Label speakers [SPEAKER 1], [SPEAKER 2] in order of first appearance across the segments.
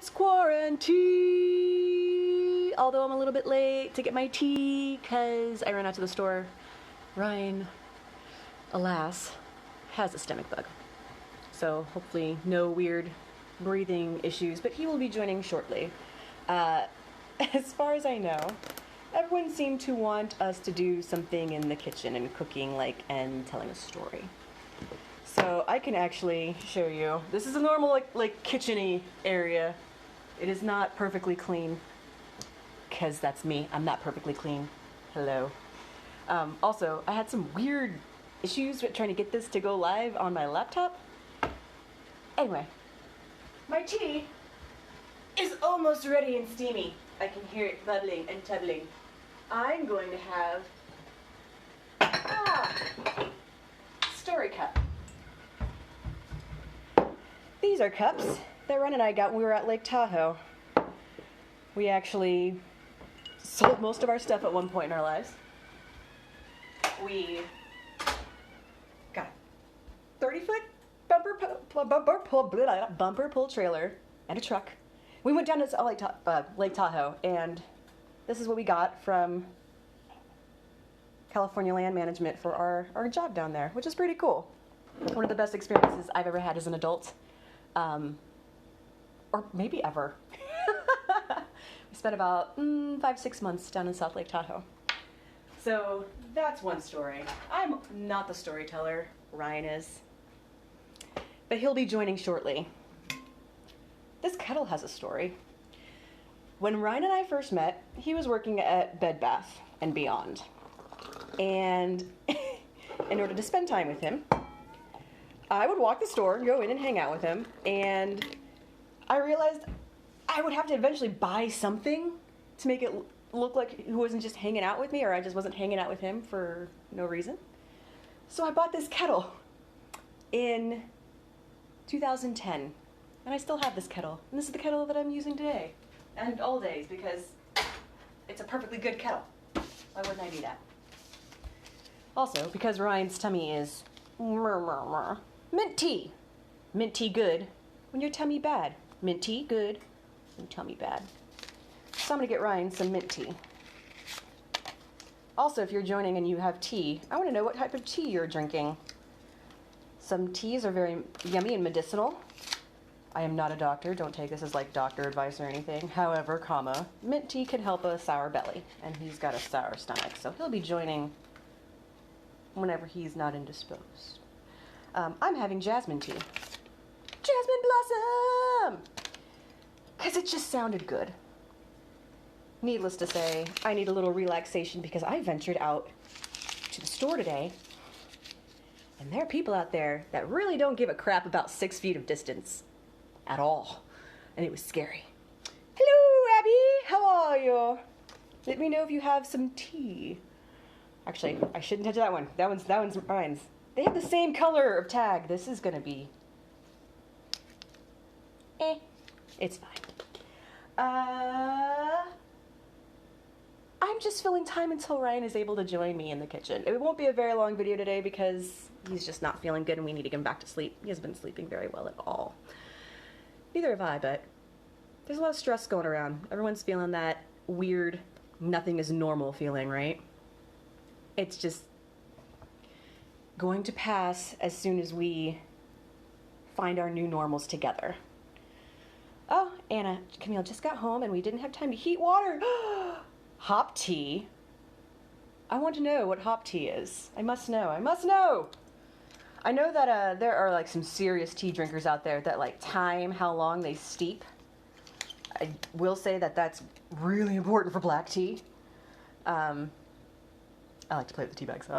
[SPEAKER 1] It's QuaranTea! Although I'm a little bit late to get my tea because I ran out to the store. Ryan, alas, has a stomach bug. So hopefully no weird breathing issues, but he will be joining shortly. As far as I know, everyone seemed to want us to do something in the kitchen and cooking, and telling a story. So I can actually show you. This is a normal kitchen-y area. It is not perfectly clean, because that's me. I'm not perfectly clean. Hello. Also, I had some weird issues with trying to get this to go live on my laptop. Anyway, my tea is almost ready and steamy. I can hear it bubbling and tubbling. I'm going to have story cup. These are cups that Ren and I got when we were at Lake Tahoe. We actually sold most of our stuff at one point in our lives. We got a 30-foot bumper pull trailer and a truck. We went down to Lake Tahoe, and this is what we got from California Land Management for our job down there, which is pretty cool. One of the best experiences I've ever had as an adult. Or maybe ever. We spent about 5-6 months down in South Lake Tahoe. So that's one story. I'm not the storyteller, Ryan is. But he'll be joining shortly. This kettle has a story. When Ryan and I first met, he was working at Bed Bath & Beyond. And in order to spend time with him, I would walk the store and go in and hang out with him, and I realized I would have to eventually buy something to make it look like he wasn't just hanging out with me, or I just wasn't hanging out with him for no reason. So I bought this kettle in 2010, and I still have this kettle, and this is the kettle that I'm using today, and all days, because it's a perfectly good kettle. Why wouldn't I do that? Also, because Ryan's tummy is mint tea. Mint tea good when your tummy bad. Mint tea good when tummy bad. So I'm going to get Ryan some mint tea. Also, if you're joining and you have tea, I want to know what type of tea you're drinking. Some teas are very yummy and medicinal. I am not a doctor. Don't take this as doctor advice or anything. However, mint tea can help a sour belly, and he's got a sour stomach, so he'll be joining whenever he's not indisposed. I'm having jasmine tea. Jasmine blossom! Because it just sounded good. Needless to say, I need a little relaxation because I ventured out to the store today, and there are people out there that really don't give a crap about 6 feet of distance at all. And it was scary. Hello, Abby! How are you? Let me know if you have some tea. Actually, I shouldn't touch that one. That one's Ryan's. They have the same color of tag. This is gonna be... It's fine. I'm just filling time until Ryan is able to join me in the kitchen. It won't be a very long video today because he's just not feeling good and we need to get him back to sleep. He hasn't been sleeping very well at all. Neither have I, but there's a lot of stress going around. Everyone's feeling that weird, nothing is normal feeling, right? It's just going to pass as soon as we find our new normals together. Oh, Anna, Camille just got home and we didn't have time to heat water. Hop tea? I want to know what hop tea is. I must know. I must know! I know that there are some serious tea drinkers out there that time how long they steep. I will say that that's really important for black tea. I like to play with the tea bags.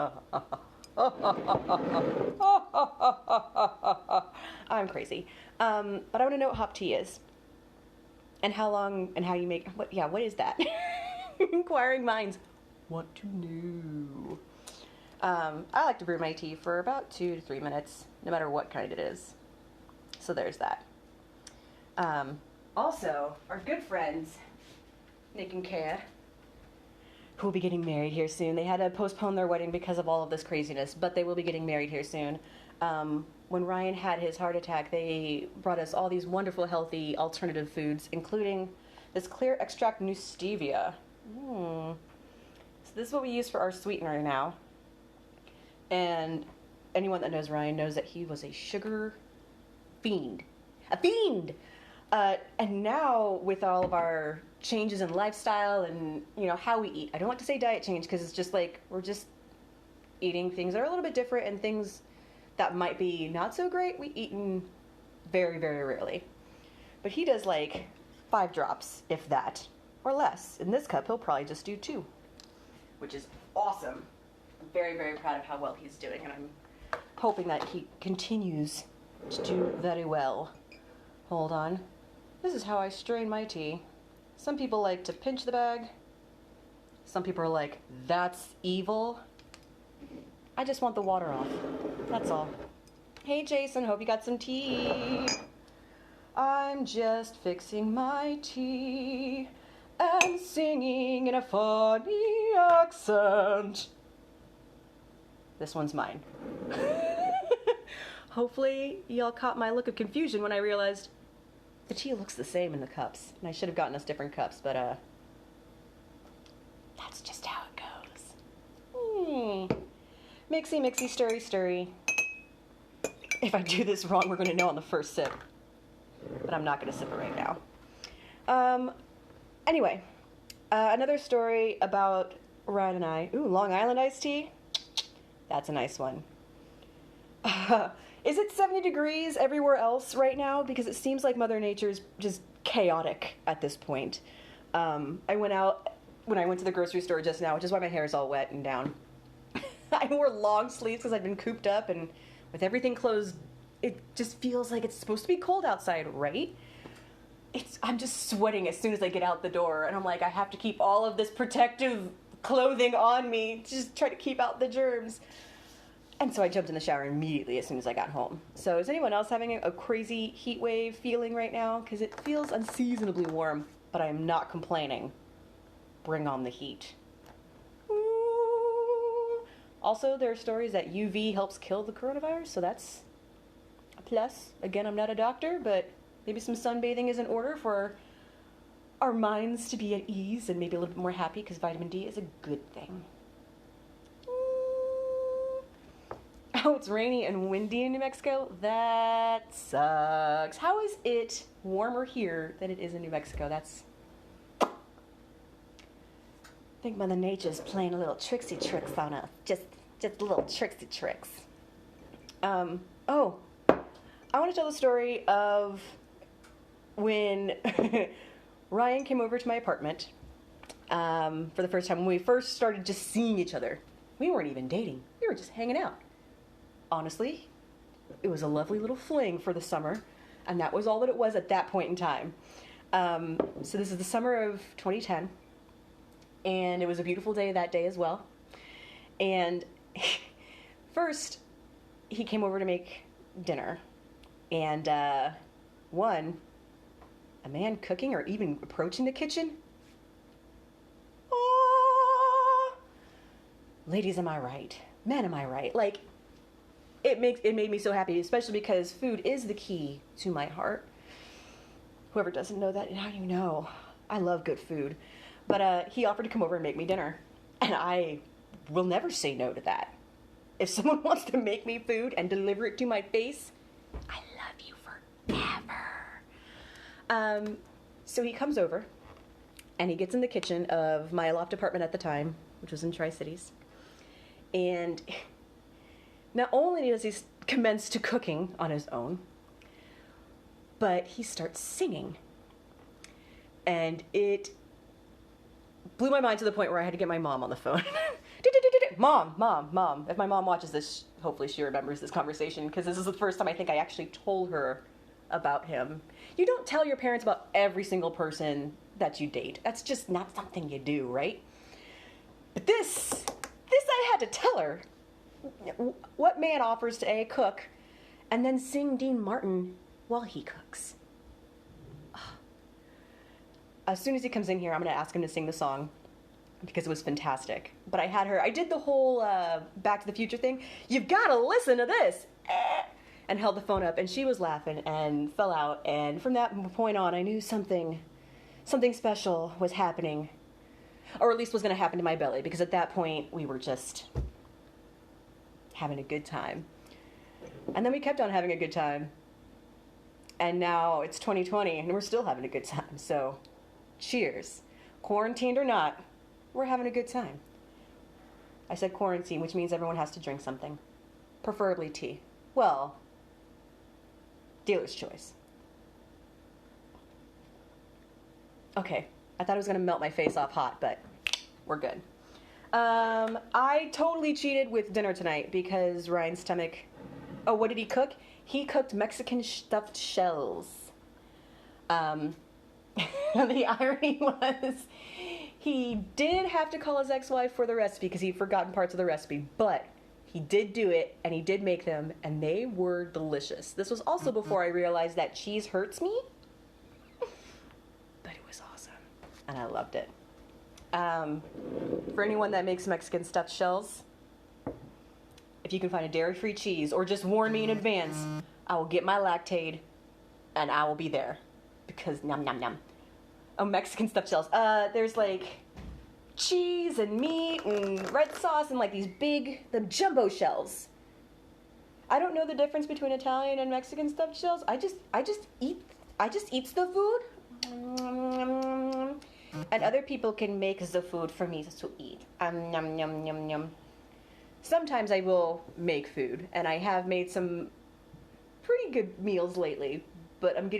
[SPEAKER 1] I'm crazy. But I want to know what hop tea is. And how long and how you make... what is that? Inquiring minds want to know. I like to brew my tea for about 2 to 3 minutes, no matter what kind it is. So there's that. Also, our good friends, Nick and Kaya, who will be getting married here soon. They had to postpone their wedding because of all of this craziness, but they will be getting married here soon. when Ryan had his heart attack, they brought us all these wonderful, healthy alternative foods, including this clear extract new stevia. So this is what we use for our sweetener now. And anyone that knows Ryan knows that he was a sugar fiend. A fiend! And now, with all of our changes in lifestyle and, how we eat, I don't want to say diet change because it's just like we're just eating things that are a little bit different, and things that might be not so great, we eat very, very rarely. But he does like 5 drops, if that, or less. In this cup, he'll probably just do 2, which is awesome. I'm very, very proud of how well he's doing, and I'm hoping that he continues to do very well. Hold on. This is how I strain my tea. Some people like to pinch the bag. Some people are like, that's evil. I just want the water off. That's all. Hey, Jason, hope you got some tea. I'm just fixing my tea and singing in a funny accent. This one's mine. Hopefully, y'all caught my look of confusion when I realized the tea looks the same in the cups. And I should have gotten us different cups, but that's just how it goes. Mixy, mixy, stirry, stirry. If I do this wrong, we're going to know on the first sip. But I'm not going to sip it right now. Anyway, another story about Ryan and I. Ooh, Long Island iced tea. That's a nice one. Is it 70 degrees everywhere else right now? Because it seems like Mother Nature's just chaotic at this point. I went out when I went to the grocery store just now, which is why my hair is all wet and down. I wore long sleeves because I've been cooped up, and with everything closed, it just feels like it's supposed to be cold outside, right? I'm just sweating as soon as I get out the door, and I'm like, I have to keep all of this protective clothing on me to just try to keep out the germs. And so I jumped in the shower immediately as soon as I got home. So is anyone else having a crazy heat wave feeling right now? Because it feels unseasonably warm, but I am not complaining. Bring on the heat. Also, there are stories that UV helps kill the coronavirus, so that's a plus. Again, I'm not a doctor, but maybe some sunbathing is in order for our minds to be at ease and maybe a little bit more happy, because vitamin D is a good thing. Oh, it's rainy and windy in New Mexico? That sucks. How is it warmer here than it is in New Mexico? I think Mother Nature's playing a little tricksy tricks on us. Just little tricksy tricks. I want to tell the story of when Ryan came over to my apartment for the first time. When we first started just seeing each other. We weren't even dating. We were just hanging out. Honestly, it was a lovely little fling for the summer, and that was all that it was at that point in time. So this is the summer of 2010. And it was a beautiful day that day as well. And first, he came over to make dinner. And, a man cooking or even approaching the kitchen? Oh! Ladies, am I right? Men, am I right? Like, it made me so happy, especially because food is the key to my heart. Whoever doesn't know that, now you know. I love good food. But he offered to come over and make me dinner. And I will never say no to that. If someone wants to make me food and deliver it to my face, I love you forever. So he comes over, and he gets in the kitchen of my loft apartment at the time, which was in Tri-Cities. And not only does he commence to cooking on his own, but he starts singing. And it blew my mind to the point where I had to get my mom on the phone. Mom. If my mom watches this, hopefully she remembers this conversation, because this is the first time I think I actually told her about him. You don't tell your parents about every single person that you date. That's just not something you do, right? But this I had to tell her. What man offers to cook and then sing Dean Martin while he cooks? As soon as he comes in here, I'm going to ask him to sing the song because it was fantastic. But I did the whole Back to the Future thing. You've got to listen to this. and held the phone up, and she was laughing and fell out. And from that point on, I knew something special was happening, or at least was going to happen to my belly, because at that point we were just having a good time. And then we kept on having a good time. And now it's 2020 and we're still having a good time. So cheers. Quarantined or not, we're having a good time. I said quarantine, which means everyone has to drink something. Preferably tea. Well, dealer's choice. Okay, I thought it was going to melt my face off hot, but we're good. I totally cheated with dinner tonight because Ryan's stomach... Oh, what did he cook? He cooked Mexican stuffed shells. The irony was he did have to call his ex-wife for the recipe because he'd forgotten parts of the recipe, but he did do it, and he did make them, and they were delicious. This was also before I realized that cheese hurts me, but it was awesome, and I loved it. For anyone that makes Mexican stuffed shells, if you can find a dairy-free cheese, or just warn me in advance, I will get my Lactaid, and I will be there, because nom nom nom. Oh, Mexican stuffed shells. There's like cheese and meat and red sauce and like these the jumbo shells. I don't know the difference between Italian and Mexican stuffed shells. I just eat the food. And other people can make the food for me to eat. Yum, yum, yum, yum. Sometimes I will make food, and I have made some pretty good meals lately, but I'm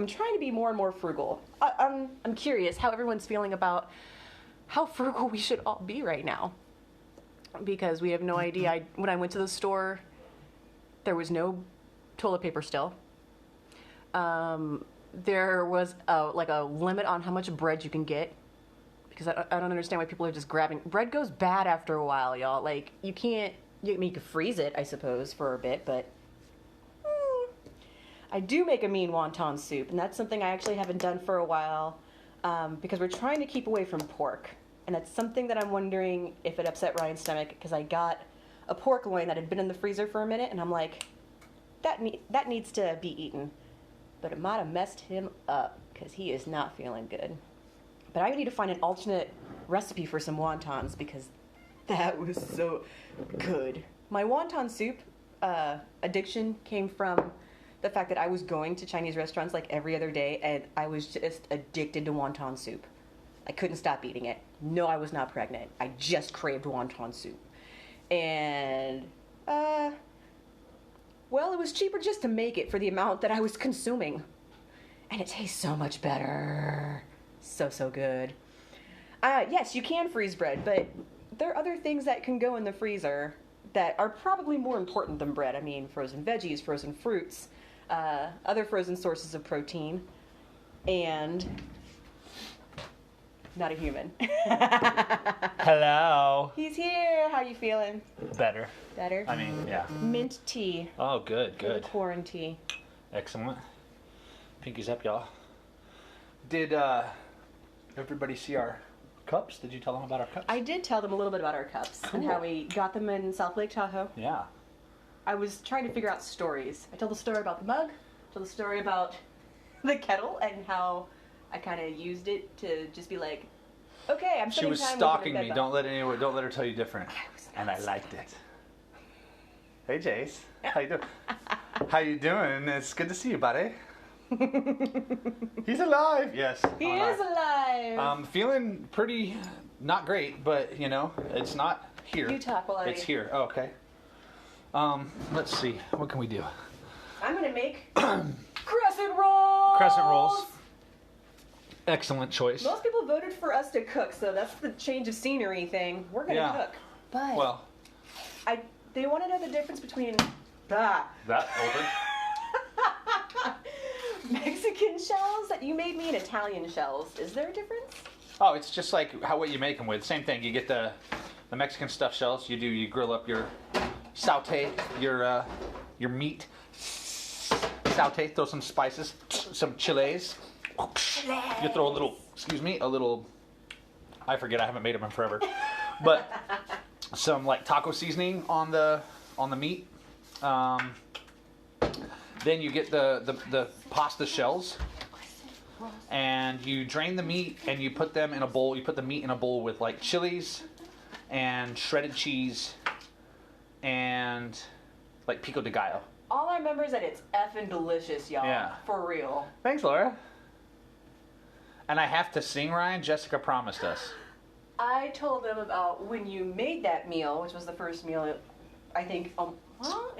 [SPEAKER 1] trying to be more and more frugal. I'm curious how everyone's feeling about how frugal we should all be right now, because we have no idea. When I went to the store, there was no toilet paper still. There was a limit on how much bread you can get, because I don't understand why people are just grabbing. Bread goes bad after a while, y'all. Like, you can freeze it, I suppose, for a bit, but I do make a mean wonton soup, and that's something I actually haven't done for a while, because we're trying to keep away from pork, and that's something that I'm wondering if it upset Ryan's stomach, because I got a pork loin that had been in the freezer for a minute, and I'm like, that needs to be eaten. But it might have messed him up, because he is not feeling good. But I need to find an alternate recipe for some wontons, because that was so good. My wonton soup addiction came from the fact that I was going to Chinese restaurants like every other day, and I was just addicted to wonton soup. I couldn't stop eating it. No, I was not pregnant. I just craved wonton soup. And, well, it was cheaper just to make it for the amount that I was consuming. And it tastes so much better. So good. Yes, you can freeze bread, but there are other things that can go in the freezer that are probably more important than bread. I mean, frozen veggies, frozen fruits, other frozen sources of protein, and not a human.
[SPEAKER 2] Hello.
[SPEAKER 1] He's here. How you feeling?
[SPEAKER 2] Better.
[SPEAKER 1] Better?
[SPEAKER 2] I mean, yeah.
[SPEAKER 1] Mint tea.
[SPEAKER 2] Oh, good.
[SPEAKER 1] QuaranTea.
[SPEAKER 2] Excellent. Pinkies up, y'all. Did everybody see our cups? Did you tell them about our cups?
[SPEAKER 1] I did tell them a little bit about our cups and how we got them in South Lake Tahoe.
[SPEAKER 2] Yeah.
[SPEAKER 1] I was trying to figure out stories. I told the story about the mug, told the story about the kettle, and how I kind of used it to just be like, okay, I'm spending time with
[SPEAKER 2] She was stalking me. Don't let her tell you different. And I liked it. Hey, Jace. How you doing? How you doing? It's good to see you, buddy. He's alive. Yes.
[SPEAKER 1] He is alive.
[SPEAKER 2] Feeling pretty not great, but it's not here.
[SPEAKER 1] You talk while
[SPEAKER 2] It's here. Oh, okay. Let's see. What can we do?
[SPEAKER 1] I'm gonna make crescent rolls.
[SPEAKER 2] Crescent rolls. Excellent choice.
[SPEAKER 1] Most people voted for us to cook, so that's the change of scenery thing. We're gonna cook, but they want to know the difference between
[SPEAKER 2] that older.
[SPEAKER 1] Mexican shells that you made me and Italian shells. Is there a difference?
[SPEAKER 2] Oh, it's just like what you make them with. Same thing. You get the Mexican stuffed shells. You grill up your saute your meat. Saute. Throw some spices, some chiles. You throw a little. I forget. I haven't made them in forever. But some like taco seasoning on the meat. Then you get the pasta shells, and you drain the meat, and you put them in a bowl. You put the meat in a bowl with like chilies and shredded cheese and like pico de gallo.
[SPEAKER 1] All I remember is that it's effing delicious, y'all.
[SPEAKER 2] Yeah.
[SPEAKER 1] For real.
[SPEAKER 2] Thanks, Laura. And I have to sing, Ryan. Jessica promised us.
[SPEAKER 1] I told them about when you made that meal, which was the first meal, I think, well,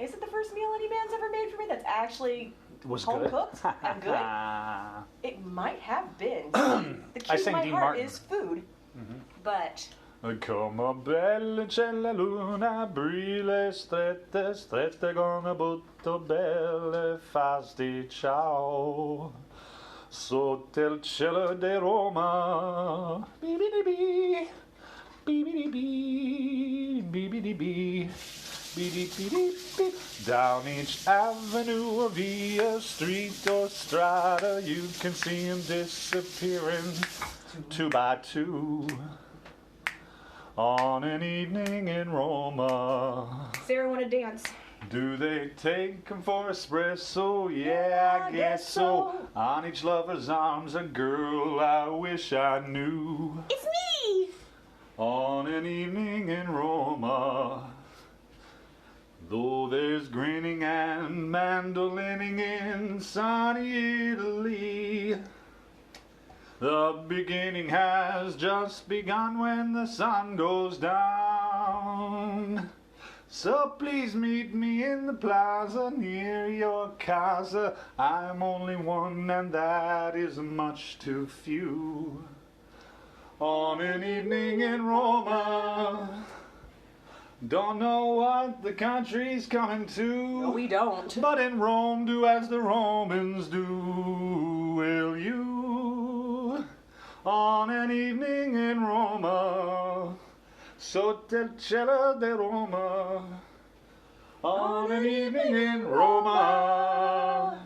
[SPEAKER 1] is it the first meal any man's ever made for me that's actually
[SPEAKER 2] Was
[SPEAKER 1] home
[SPEAKER 2] good.
[SPEAKER 1] cooked and good? It might have been. The key
[SPEAKER 2] I
[SPEAKER 1] to
[SPEAKER 2] sang
[SPEAKER 1] my
[SPEAKER 2] Dean
[SPEAKER 1] heart
[SPEAKER 2] Martin.
[SPEAKER 1] is food, but
[SPEAKER 2] Come belle c'è la luna, brille strette, strette come butto belle fasti ciao. Sotto il cielo di Roma, bibidi-bee, bibidi-bee, bibidi-bee, bidi-bidi-bee. Down each avenue or via street or strada, you can see him disappearing two by two. On an evening in Roma.
[SPEAKER 1] Sarah want to dance.
[SPEAKER 2] Do they take him for espresso? Yeah, I guess so. On each lover's arms a girl I wish I knew.
[SPEAKER 1] It's me!
[SPEAKER 2] On an evening in Roma. Though there's grinning and mandolining in sunny Italy, the beginning has just begun when the sun goes down. So please meet me in the plaza near your casa. I'm only one and that is much too few. On an evening in Roma. Don't know what the country's coming to.
[SPEAKER 1] No, we don't.
[SPEAKER 2] But in Rome, do as the Romans do. Will you? On an evening in Roma. Sotto il cielo di Roma. On an evening in Roma.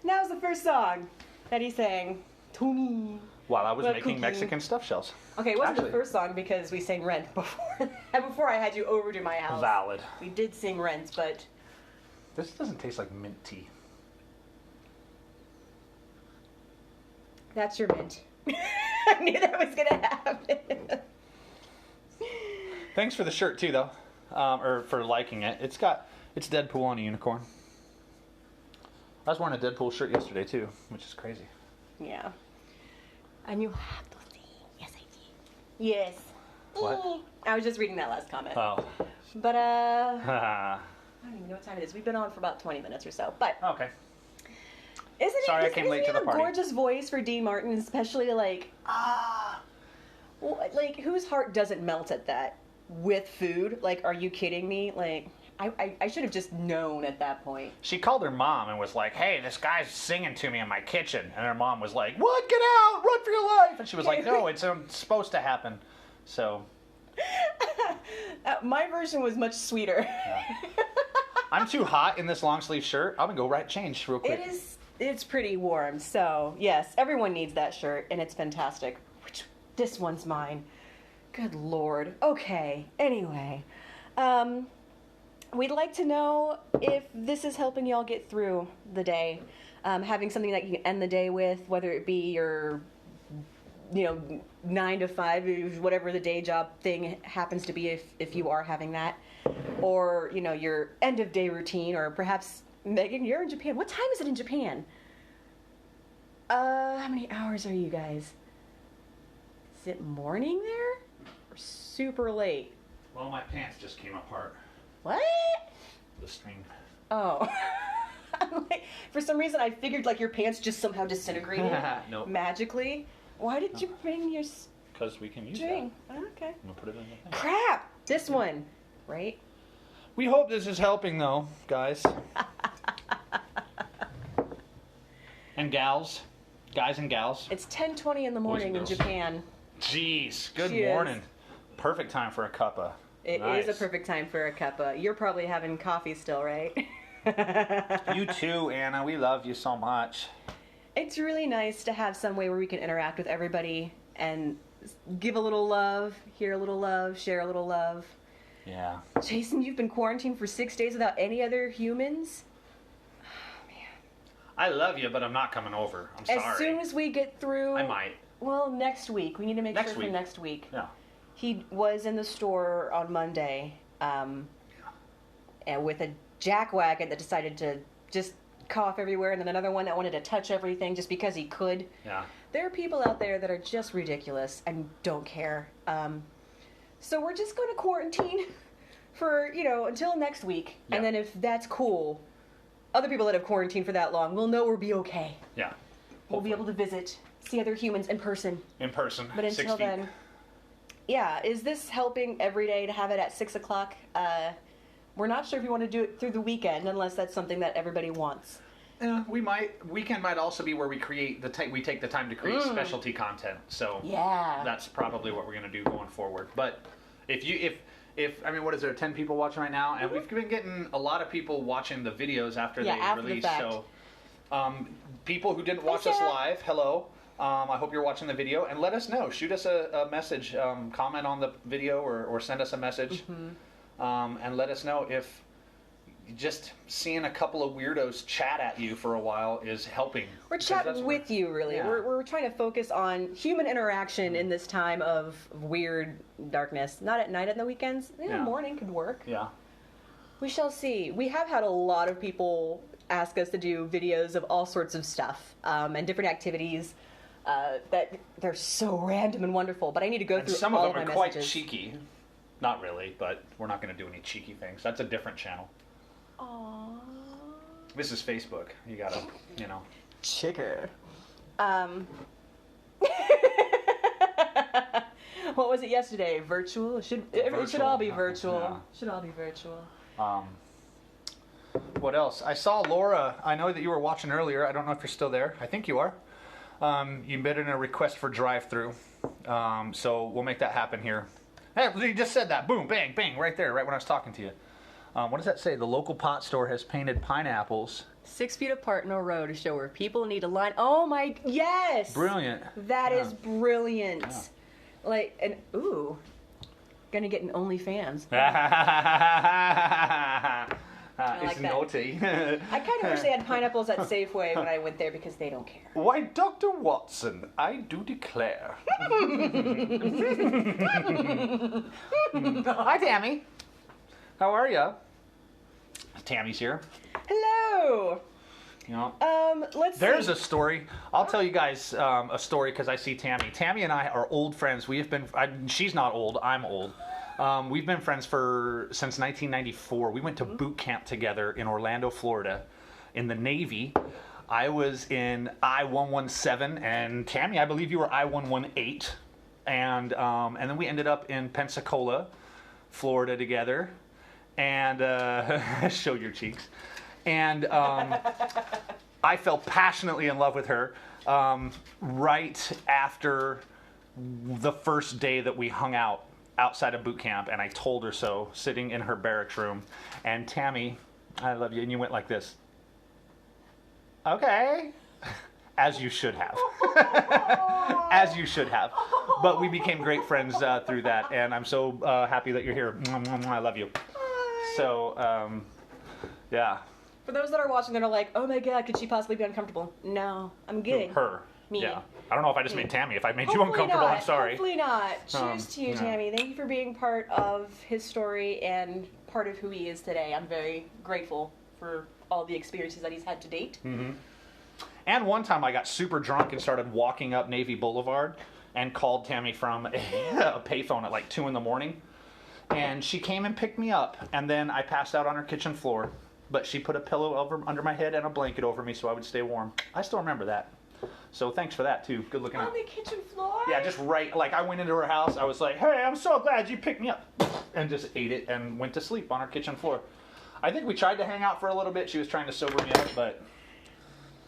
[SPEAKER 1] Now's the first song that he sang to me.
[SPEAKER 2] While I was
[SPEAKER 1] Well,
[SPEAKER 2] making
[SPEAKER 1] cookie.
[SPEAKER 2] Mexican stuffed shells.
[SPEAKER 1] Okay, it wasn't
[SPEAKER 2] Actually.
[SPEAKER 1] the first song because we sang Rent before. Before I had you over to my house.
[SPEAKER 2] Valid.
[SPEAKER 1] We did sing Rent, but
[SPEAKER 2] This doesn't taste like mint tea.
[SPEAKER 1] that's your mint. I knew that was gonna happen.
[SPEAKER 2] Thanks for the shirt too, though, or for liking it. It's Deadpool on a unicorn. I was wearing a Deadpool shirt yesterday too, which is crazy.
[SPEAKER 1] Yeah. And you have to sing. Yes, I did. Yes.
[SPEAKER 2] What?
[SPEAKER 1] I was just reading that last comment.
[SPEAKER 2] Oh.
[SPEAKER 1] But I don't even know what time it is. We've been on for about 20 minutes or so. But
[SPEAKER 2] Okay.
[SPEAKER 1] isn't
[SPEAKER 2] Sorry, I
[SPEAKER 1] it?
[SPEAKER 2] came late to the
[SPEAKER 1] a
[SPEAKER 2] party.
[SPEAKER 1] gorgeous voice for Dean Martin, especially like like whose heart doesn't melt at that with food? Like, are you kidding me? Like, I should have just known at that point.
[SPEAKER 2] She called her mom and was like, "Hey, this guy's singing to me in my kitchen," and her mom was like, "What? Get out! Run for your life!" And she was like, "No, it's supposed to happen." So.
[SPEAKER 1] My version was much sweeter.
[SPEAKER 2] Yeah. I'm too hot in this long sleeve shirt. I'm gonna go change real quick.
[SPEAKER 1] It's pretty warm, so yes, everyone needs that shirt, and it's fantastic. This one's mine. Good Lord. Okay, anyway. We'd like to know if this is helping y'all get through the day. Having something that you can end the day with, whether it be your 9 to 5, whatever the day job thing happens to be, if you are having that, or your end of day routine, or perhaps Megan, you're in Japan. What time is it in Japan? How many hours are you guys? Is it morning there or super late?
[SPEAKER 2] Well, my pants just came apart.
[SPEAKER 1] What?
[SPEAKER 2] The string.
[SPEAKER 1] Oh. I'm like, for some reason I figured like your pants just somehow disintegrated
[SPEAKER 2] Nope.
[SPEAKER 1] magically. Why did you bring your
[SPEAKER 2] Because we can use
[SPEAKER 1] string?
[SPEAKER 2] that.
[SPEAKER 1] Okay.
[SPEAKER 2] I'm gonna put it in the thing.
[SPEAKER 1] Crap! This one, right?
[SPEAKER 2] We hope this is helping, though, guys. And gals. Guys and gals.
[SPEAKER 1] It's 10:20 in the morning in
[SPEAKER 2] girls.
[SPEAKER 1] Japan.
[SPEAKER 2] Jeez, good
[SPEAKER 1] Cheers.
[SPEAKER 2] morning. Perfect time for a cuppa.
[SPEAKER 1] It
[SPEAKER 2] Nice.
[SPEAKER 1] is a perfect time for a cuppa. You're probably having coffee still, right?
[SPEAKER 2] You too, Anna. We love you so much.
[SPEAKER 1] It's really nice to have some way where we can interact with everybody and give a little love, hear a little love, share a little love.
[SPEAKER 2] Yeah.
[SPEAKER 1] Jason, you've been quarantined for 6 days without any other humans?
[SPEAKER 2] I love you, but I'm not coming over. I'm sorry.
[SPEAKER 1] As soon as we get through...
[SPEAKER 2] I might.
[SPEAKER 1] Well, next week. We need to make sure for next week.
[SPEAKER 2] Yeah.
[SPEAKER 1] He was in the store on Monday and with a jackwagon that decided to just cough everywhere, and then another one that wanted to touch everything just because he could.
[SPEAKER 2] Yeah.
[SPEAKER 1] There are people out there that are just ridiculous and don't care. So we're just going to quarantine for, until next week.
[SPEAKER 2] Yeah.
[SPEAKER 1] And then if that's cool, other people that have quarantined for that long will know we'll be okay.
[SPEAKER 2] Yeah.
[SPEAKER 1] We'll be able to visit, see other humans in person.
[SPEAKER 2] In person.
[SPEAKER 1] But until then, yeah, is this helping every day to have it at 6 o'clock? We're not sure if we want to do it through the weekend, unless that's something that everybody wants.
[SPEAKER 2] Yeah, we might. Weekend might also be where we create we take the time to create specialty content. So
[SPEAKER 1] yeah,
[SPEAKER 2] that's probably what we're going to do going forward. But if I mean, what is there? 10 people watching right now, and we've been getting a lot of people watching the videos after they release. So, people who didn't watch us live, hello. I hope you're watching the video, and let us know. Shoot us a message, comment on the video, or send us a message, and let us know if just seeing a couple of weirdos chat at you for a while is helping.
[SPEAKER 1] We're chatting with you, really. Yeah. We're trying to focus on human interaction in this time of weird darkness. Not at night, on the weekends. Morning could work.
[SPEAKER 2] Yeah.
[SPEAKER 1] We shall see. We have had a lot of people ask us to do videos of all sorts of stuff and different activities that they're so random and wonderful. But I need to go through
[SPEAKER 2] some
[SPEAKER 1] all
[SPEAKER 2] of them
[SPEAKER 1] of my
[SPEAKER 2] are quite
[SPEAKER 1] messages.
[SPEAKER 2] cheeky. Not really, but we're not going to do any cheeky things. That's a different channel.
[SPEAKER 1] Aww.
[SPEAKER 2] This is Facebook. You gotta,
[SPEAKER 1] Chicker. What was it yesterday? Virtual? It should all be virtual.
[SPEAKER 2] Yeah.
[SPEAKER 1] Should all be virtual.
[SPEAKER 2] What else? I saw Laura. I know that you were watching earlier. I don't know if you're still there. I think you are. You made in a request for drive-through. So we'll make that happen here. Hey, you just said that. Boom, bang, bang, right there, right when I was talking to you. What does that say? The local pot store has painted pineapples
[SPEAKER 1] 6 feet apart in a row to show where people need to line. Oh my, yes!
[SPEAKER 2] Brilliant.
[SPEAKER 1] That is brilliant. Yeah. Gonna get an OnlyFans.
[SPEAKER 2] It's naughty.
[SPEAKER 1] I kind of wish they had pineapples at Safeway when I went there because they don't care.
[SPEAKER 2] Why, Dr. Watson, I do declare. Hi, Tammy. How are you? Tammy's here.
[SPEAKER 1] Hello.
[SPEAKER 2] There's a story. I'll tell you guys a story because I see Tammy. Tammy and I are old friends. We have been. She's not old. I'm old. We've been friends since 1994. We went to boot camp together in Orlando, Florida, in the Navy. I was in I-117, and Tammy, I believe you were I-118, and then we ended up in Pensacola, Florida, together. And show your cheeks. And I fell passionately in love with her right after the first day that we hung out outside of boot camp, and I told her so, sitting in her barracks room. And Tammy, I love you, and you went like this. Okay. As you should have. As you should have. But we became great friends through that, and I'm so happy that you're here. I love you. So, yeah.
[SPEAKER 1] For those that are watching that are like, oh my god, could she possibly be uncomfortable? No, I'm good.
[SPEAKER 2] Her.
[SPEAKER 1] Me.
[SPEAKER 2] Yeah. I don't know if I just made Tammy. If I made you uncomfortable, I'm sorry.
[SPEAKER 1] Hopefully not. Cheers to you, Tammy. Thank you for being part of his story and part of who he is today. I'm very grateful for all the experiences that he's had to date.
[SPEAKER 2] Mm-hmm. And one time I got super drunk and started walking up Navy Boulevard and called Tammy from a payphone at like 2 in the morning. And she came and picked me up, and then I passed out on her kitchen floor. But she put a pillow under my head and a blanket over me so I would stay warm. I still remember that. So thanks for that, too. Good looking out.
[SPEAKER 1] On the kitchen floor?
[SPEAKER 2] Yeah, just right. Like, I went into her house. I was like, hey, I'm so glad you picked me up. And just ate it and went to sleep on her kitchen floor. I think we tried to hang out for a little bit. She was trying to sober me up, but...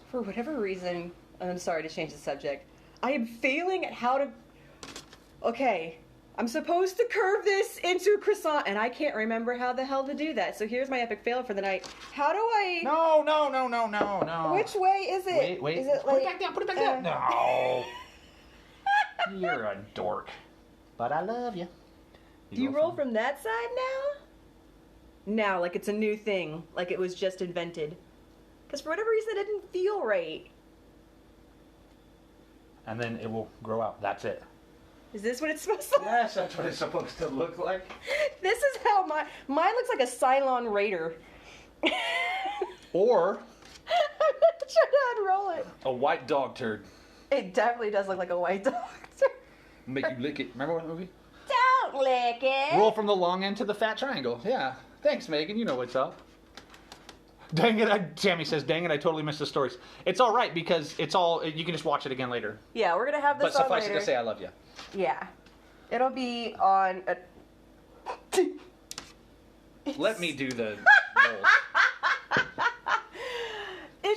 [SPEAKER 1] For whatever reason, and I'm sorry to change the subject, I am failing at how to... Okay, I'm supposed to curve this into a croissant, and I can't remember how the hell to do that. So here's my epic fail for the night. How do I...
[SPEAKER 2] No.
[SPEAKER 1] Which way is it?
[SPEAKER 2] Wait.
[SPEAKER 1] Is it
[SPEAKER 2] put it back down, put it back down. No. You're a dork. But I love you.
[SPEAKER 1] Do you roll from that side now? Now, like it's a new thing. Like it was just invented. Because for whatever reason, it didn't feel right.
[SPEAKER 2] And then it will grow out. That's it.
[SPEAKER 1] Is this what it's supposed to look like?
[SPEAKER 2] Yes, that's what it's supposed to look like.
[SPEAKER 1] This is how mine looks like a Cylon Raider.
[SPEAKER 2] Or
[SPEAKER 1] I'm gonna try to unroll it.
[SPEAKER 2] a white dog turd.
[SPEAKER 1] It definitely does look like a white dog.
[SPEAKER 2] Make you lick it. Remember what movie?
[SPEAKER 1] Don't lick it.
[SPEAKER 2] Roll from the long end to the fat triangle. Yeah. Thanks, Megan. You know what's up. Dang it, Tammy says, dang it, I totally missed the stories. It's all right because you can just watch it again later.
[SPEAKER 1] Yeah, we're gonna have this
[SPEAKER 2] But
[SPEAKER 1] on
[SPEAKER 2] suffice
[SPEAKER 1] later.
[SPEAKER 2] it to say, I love you.
[SPEAKER 1] Yeah. It'll be on a...
[SPEAKER 2] Let me do the rolls.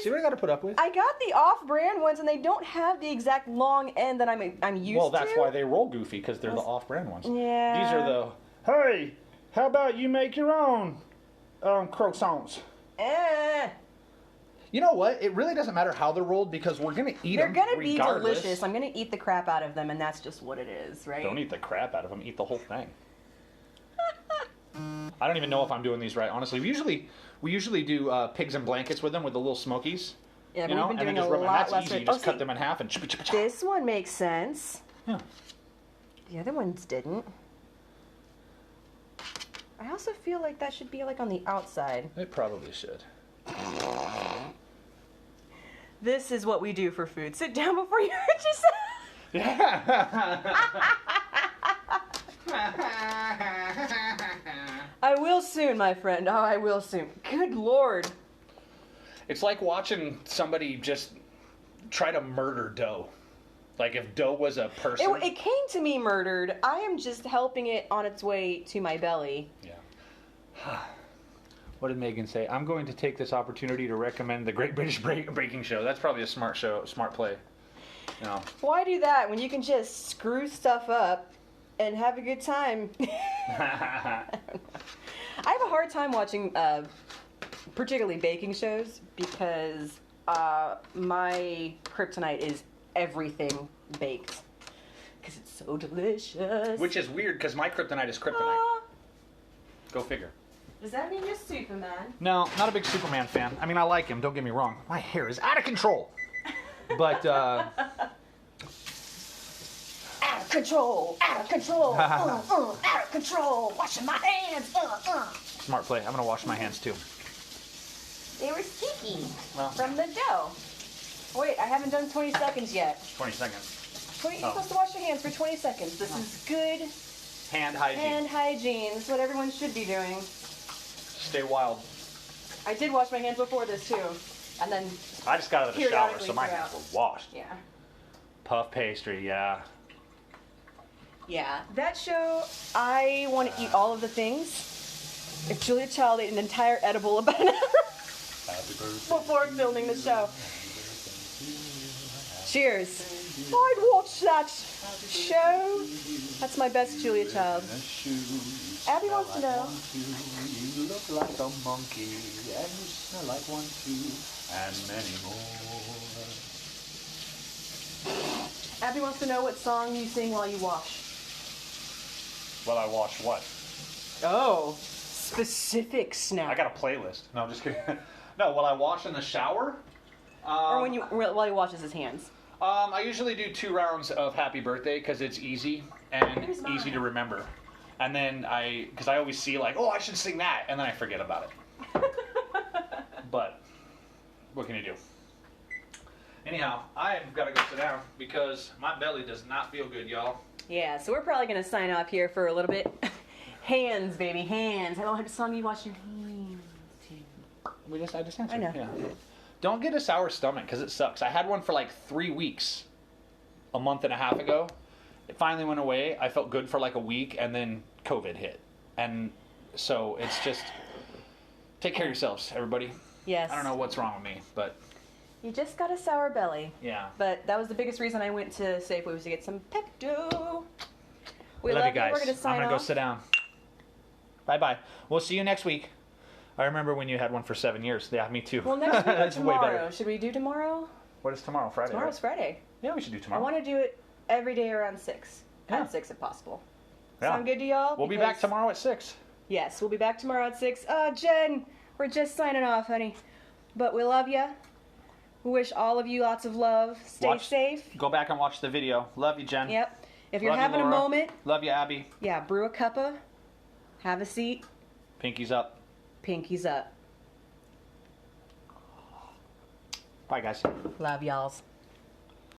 [SPEAKER 2] See what I got to put up with?
[SPEAKER 1] I got the off-brand ones, and they don't have the exact long end that I'm used to.
[SPEAKER 2] Well, that's why they roll goofy, because they're the off-brand ones.
[SPEAKER 1] Yeah.
[SPEAKER 2] These are the, hey, how about you make your own croissants? You know what? It really doesn't matter how they're rolled, because we're going to eat them
[SPEAKER 1] They're going to be
[SPEAKER 2] regardless.
[SPEAKER 1] delicious. I'm going to eat the crap out of them, and that's just what it is, right?
[SPEAKER 2] Don't eat the crap out of them. Eat the whole thing. I don't even know if I'm doing these right, honestly. We usually do pigs and blankets with them, with the little smokies.
[SPEAKER 1] Yeah,
[SPEAKER 2] you
[SPEAKER 1] but
[SPEAKER 2] know,
[SPEAKER 1] we've been
[SPEAKER 2] and then
[SPEAKER 1] doing
[SPEAKER 2] just
[SPEAKER 1] a
[SPEAKER 2] rub them.
[SPEAKER 1] lot
[SPEAKER 2] That's
[SPEAKER 1] less.
[SPEAKER 2] easy. You just cut them in half and
[SPEAKER 1] This one makes sense.
[SPEAKER 2] Yeah.
[SPEAKER 1] The other ones didn't. I also feel like that should be like on the outside.
[SPEAKER 2] It probably should.
[SPEAKER 1] This is what we do for food. Sit down before you hurt yourself.
[SPEAKER 2] Yeah.
[SPEAKER 1] I will soon, my friend. Oh, I will soon. Good Lord.
[SPEAKER 2] It's like watching somebody just try to murder dough. Like if dough was a person.
[SPEAKER 1] It came to me murdered. I am just helping it on its way to my belly.
[SPEAKER 2] Yeah. What did Megan say? I'm going to take this opportunity to recommend the Great British Baking Show. That's probably a smart play. No.
[SPEAKER 1] Why do that when you can just screw stuff up and have a good time? I have a hard time watching particularly baking shows because my kryptonite is everything baked because it's so delicious.
[SPEAKER 2] Which is weird because my kryptonite is kryptonite. Go figure.
[SPEAKER 1] Does that mean you're Superman?
[SPEAKER 2] No, not a big Superman fan. I mean, I like him, don't get me wrong. My hair is out of control. But,
[SPEAKER 1] Out of control! Out of control! Out of control! Washing my hands!
[SPEAKER 2] Smart play. I'm going to wash my hands too.
[SPEAKER 1] They were sticky
[SPEAKER 2] Well.
[SPEAKER 1] from the dough. Wait, I haven't done 20 seconds yet.
[SPEAKER 2] 20 seconds.
[SPEAKER 1] You're supposed to wash your hands for 20 seconds. This is good
[SPEAKER 2] Hand hygiene.
[SPEAKER 1] hand hygiene. This is what everyone should be doing.
[SPEAKER 2] Stay wild.
[SPEAKER 1] I did wash my hands before this too. And then,
[SPEAKER 2] I just got out of the shower,
[SPEAKER 1] Periodically
[SPEAKER 2] so my
[SPEAKER 1] throughout.
[SPEAKER 2] hands were washed.
[SPEAKER 1] yeah.
[SPEAKER 2] Puff pastry, yeah.
[SPEAKER 1] Yeah. That show, I want to eat all of the things. If Julia Child ate an entire edible about an hour
[SPEAKER 2] Happy birthday.
[SPEAKER 1] before filming the show. Cheers. I'd watch that show. That's my best Julia Child. Abby wants to know.
[SPEAKER 2] You look like a monkey, and you smell like one too, and many more.
[SPEAKER 1] Abby wants to know what song you sing while you wash.
[SPEAKER 2] Well, I wash what?
[SPEAKER 1] Oh, specific snap.
[SPEAKER 2] I got a playlist. No, I'm just kidding. No, while I wash in the shower.
[SPEAKER 1] Or while he washes his hands.
[SPEAKER 2] I usually do 2 rounds of Happy Birthday because it's easy and
[SPEAKER 1] Here's mine.
[SPEAKER 2] easy to remember. And then because I always see like, oh, I should sing that, and then I forget about it. But what can you do? Anyhow, I've got to go sit down because my belly does not feel good, y'all.
[SPEAKER 1] Yeah, so we're probably going to sign off here for a little bit. Hands, baby, hands. How about a song you wash your hands to?
[SPEAKER 2] I just answered.
[SPEAKER 1] I know.
[SPEAKER 2] Yeah. Don't get a sour stomach because it sucks. I had one for like 3 weeks a month and a half ago. It finally went away. I felt good for like a week, and then COVID hit. And so it's just, take care of yourselves, everybody.
[SPEAKER 1] Yes.
[SPEAKER 2] I don't know what's wrong with me, but
[SPEAKER 1] You just got a sour belly.
[SPEAKER 2] yeah.
[SPEAKER 1] But that was the biggest reason I went to Safeway was to get some Pepto. We
[SPEAKER 2] Love you guys.
[SPEAKER 1] We're going to sign
[SPEAKER 2] I'm going to go
[SPEAKER 1] off.
[SPEAKER 2] sit down. Bye-bye. We'll see you next week. I remember when you had one for 7 years. Yeah, me too.
[SPEAKER 1] Well, next week or
[SPEAKER 2] That's way better.
[SPEAKER 1] tomorrow. Should we do tomorrow?
[SPEAKER 2] What is tomorrow? Friday,
[SPEAKER 1] Tomorrow's
[SPEAKER 2] right?
[SPEAKER 1] Friday.
[SPEAKER 2] Yeah, we should do
[SPEAKER 1] I
[SPEAKER 2] tomorrow.
[SPEAKER 1] want to do it every day around 6.
[SPEAKER 2] Yeah.
[SPEAKER 1] At 6 if possible.
[SPEAKER 2] Yeah.
[SPEAKER 1] Sound good to y'all?
[SPEAKER 2] We'll be
[SPEAKER 1] Because-
[SPEAKER 2] back tomorrow at 6.
[SPEAKER 1] Yes, we'll be back tomorrow at 6. Jen, we're just signing off, honey. But we love you. We wish all of you lots of love. Stay safe.
[SPEAKER 2] Go back and watch the video. Love you, Jen.
[SPEAKER 1] Yep. If you're
[SPEAKER 2] Love you,
[SPEAKER 1] having a
[SPEAKER 2] Laura.
[SPEAKER 1] moment,
[SPEAKER 2] Love you, Abby.
[SPEAKER 1] yeah, brew a cuppa, have a seat,
[SPEAKER 2] Pinkies up.
[SPEAKER 1] pinkies up.
[SPEAKER 2] Bye, guys.
[SPEAKER 1] Love y'alls.